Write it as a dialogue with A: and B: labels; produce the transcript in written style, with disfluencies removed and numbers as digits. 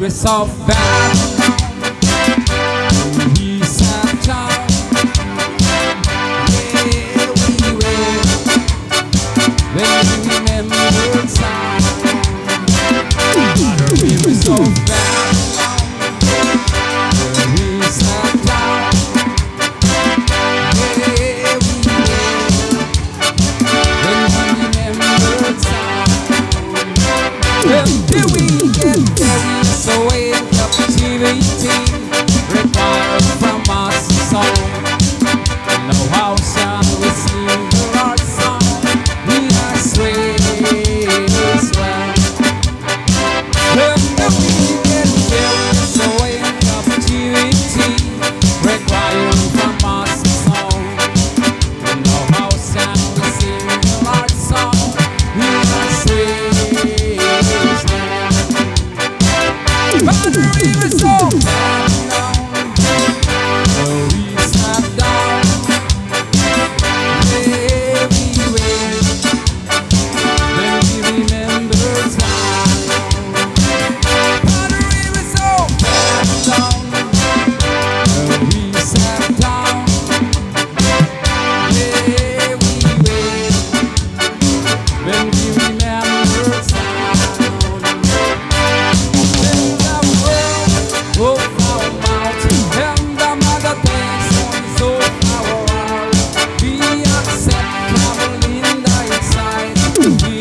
A: river so bad. We sat down, yeah, we were. Then we remembered time. The river so bad. We sat down, yeah, we were. Then we remembered time. Well, did we get married? So in captivity, required from us so. No, how shall we sing the Lord's song? We are slaves, well. Well, did we get married? So in captivity, required from us so. No, how shall we sing the Lord's song? We are slaves, well. But the river's so bad now, so we sat down, yeah, we went. Then we remembered time. But the river's so bad now, so we sat down, yeah, we went. Then we remembered time. Oh, our mountain and the mother things so our world. We accept trouble in the inside. We